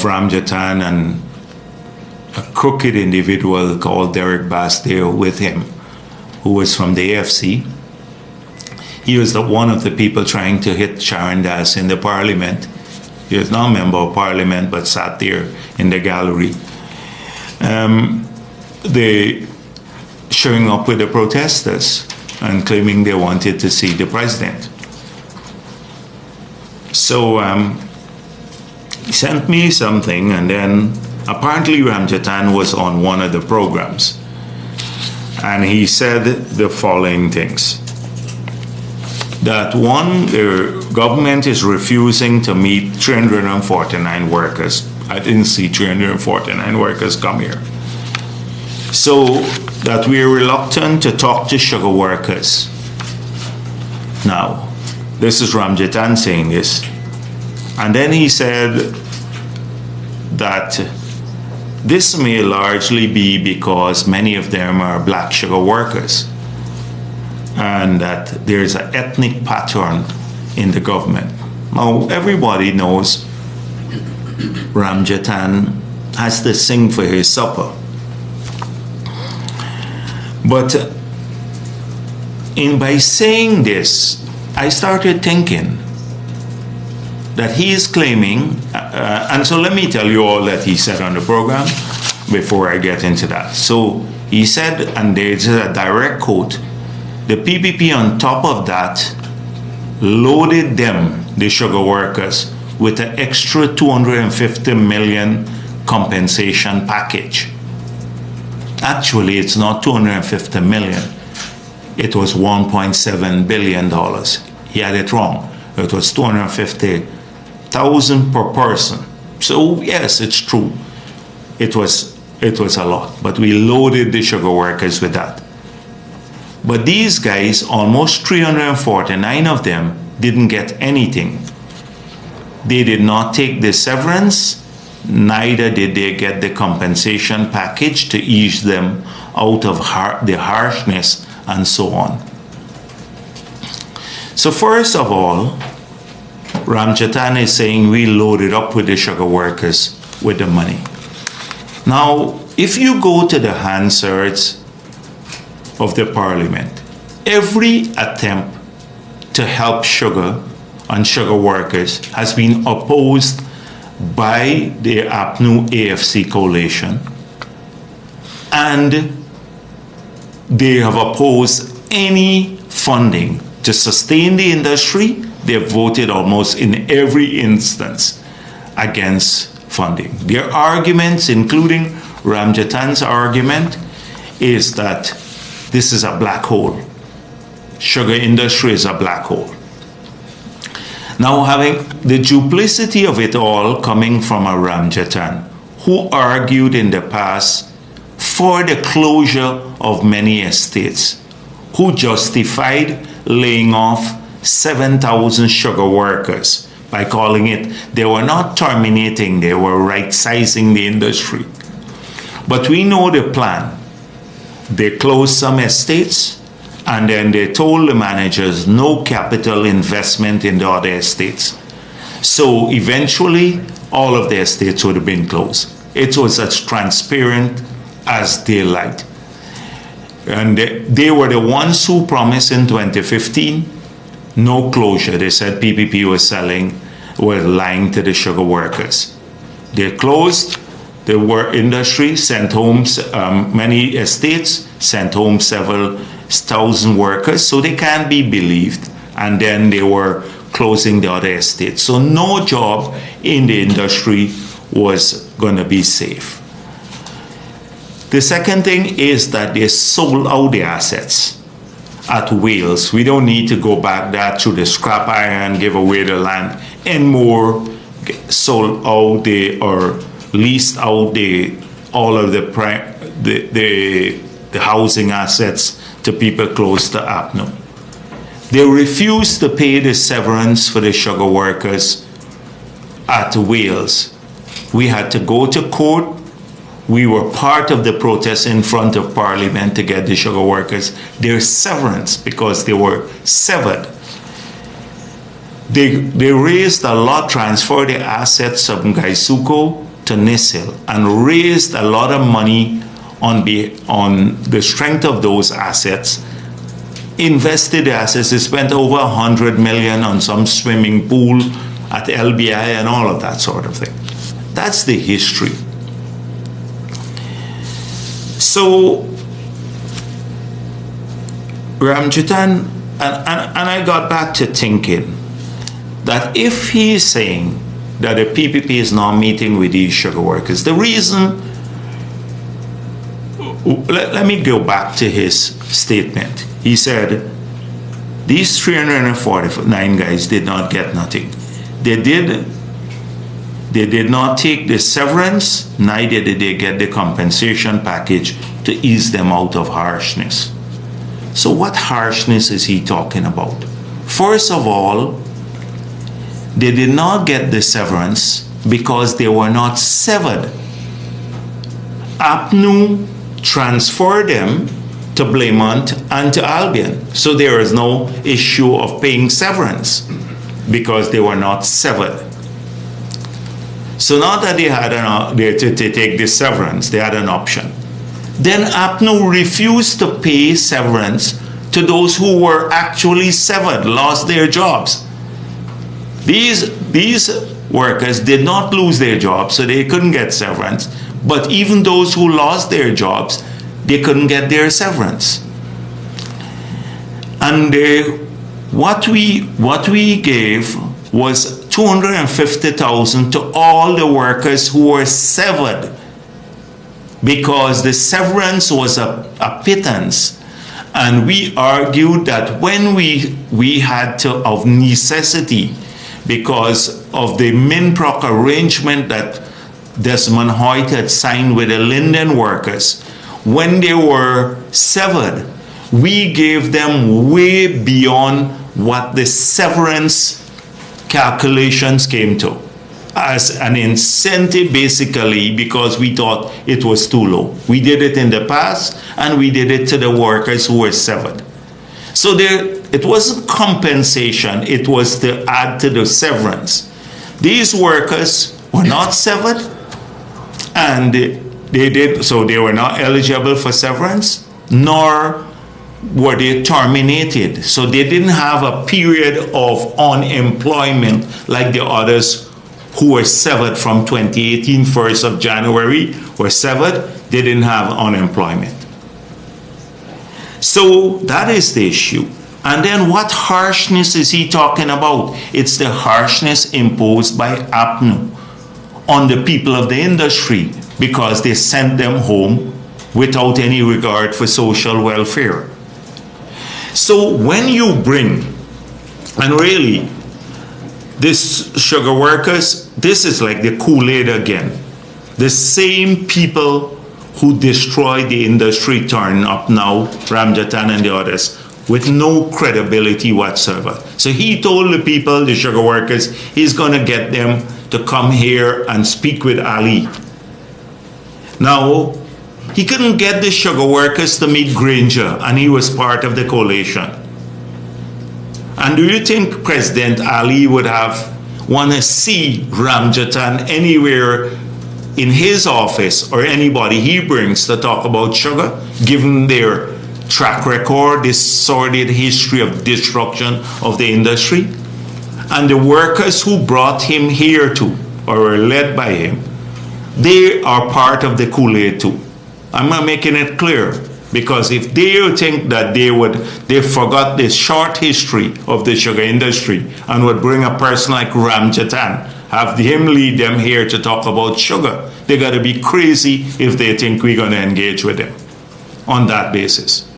Ramjattan and a crooked individual called Bharrat Jagdeo with him, who was from the AFC. He was one of the people trying to hit Sharon Das in the parliament. He was not a member of parliament, but sat there in the gallery. They showing up with the protesters and claiming they wanted to see the president. So he sent me something, and then apparently Ramjattan was on one of the programs, and he said the following things. That one, the government is refusing to meet 349 workers. I didn't see 349 workers come here. So that we are reluctant to talk to sugar workers. Now, this is Ramjattan saying this. And then he said that this may largely be because many of them are black sugar workers, and that there's an ethnic pattern in the government. Now, everybody knows Ramjattan has to sing for his supper. But by saying this, I started thinking that he is claiming, and so let me tell you all that he said on the program before I get into that. So he said, and there's a direct quote, the PPP on top of that loaded them, the sugar workers, with an extra 250 million compensation package. Actually, it's not 250 million. It was $1.7 billion. He had it wrong. It was 250,000 per person. So yes, it's true. It was a lot, but we loaded the sugar workers with that. But these guys, almost 349 of them, didn't get anything. They did not take the severance, neither did they get the compensation package to ease them out of the harshness and so on. So first of all, Ramjattan is saying we loaded up with the sugar workers with the money. Now, if you go to the Hansards of the parliament, every attempt to help sugar and sugar workers has been opposed by the APNU+AFC coalition, and they have opposed any funding to sustain the industry. They have voted almost in every instance against funding. Their arguments, including Ramjattan's argument, is that this is a black hole. Sugar industry is a black hole. Now, having the duplicity of it all coming from a Ramjattan, who argued in the past for the closure of many estates, who justified laying off 7,000 sugar workers by calling it, they were not terminating, they were right-sizing the industry. But we know the plan. They closed some estates, and then they told the managers no capital investment in the other estates. So eventually, all of the estates would have been closed. It was as transparent as daylight. And they were the ones who promised in 2015 no closure. They said PPP was lying to the sugar workers. They closed the work industry, sent home many estates, sent home several thousand workers, so they can't be believed. And then they were closing the other estates. So no job in the industry was going to be safe. The second thing is that they sold out the assets at Wales. We don't need to go back that to the scrap iron, give away the land, and more sold out or leased out all of the housing assets to people close to APNU. They refused to pay the severance for the sugar workers at Wales. We had to go to court. We were part of the protest in front of Parliament to get the sugar workers their severance because they were severed. They raised a lot, transferred the assets of Gaisuko to NISIL and raised a lot of money on the strength of those assets, invested the assets. They spent over $100 million on some swimming pool at LBI and all of that sort of thing. That's the history. So Ramjattan, and I got back to thinking that if he is saying that the PPP is not meeting with these sugar workers, the reason, let me go back to his statement. He said, these 349 guys did not get nothing. They did not take the severance, neither did they get the compensation package to ease them out of harshness. So what harshness is he talking about? First of all, they did not get the severance because they were not severed. APNU transferred them to Blaymont and to Albion. So there is no issue of paying severance because they were not severed. So not that they had to take the severance, they had an option. Then APNU refused to pay severance to those who were actually severed, lost their jobs. These workers did not lose their jobs, so they couldn't get severance. But even those who lost their jobs, they couldn't get their severance. And what we gave was $250,000 to all the workers who were severed, because the severance was a pittance. And we argued that when we had to, of necessity, because of the Minproc arrangement that Desmond Hoyt had signed with the Linden workers, when they were severed, we gave them way beyond what the severance calculations came to, as an incentive basically, because we thought it was too low. We did it in the past, and we did it to the workers who were severed. So it wasn't compensation, it was to add to the severance. These workers were not severed, and they were not eligible for severance, nor were they terminated. So they didn't have a period of unemployment like the others who were severed from 2018, 1st of January, were severed. They didn't have unemployment. So that is the issue. And then what harshness is he talking about? It's the harshness imposed by APNU on the people of the industry, because they sent them home without any regard for social welfare. So when you bring, and really, this sugar workers, this is like the Kool-Aid again. The same people who destroyed the industry turn up now, Ramjattan and the others, with no credibility whatsoever. So he told the people, the sugar workers, he's going to get them to come here and speak with Ali. Now, he couldn't get the sugar workers to meet Granger, and he was part of the coalition. And do you think President Ali would want to see Ramjattan anywhere in his office, or anybody he brings to talk about sugar, given their track record, this sordid history of destruction of the industry? And the workers who brought him here to, or were led by him, they are part of the Kool-Aid too. I'm not making it clear, because if they think that they forgot the short history of the sugar industry and would bring a person like Ramjattan, have him lead them here to talk about sugar, they got to be crazy if they think we're going to engage with them on that basis.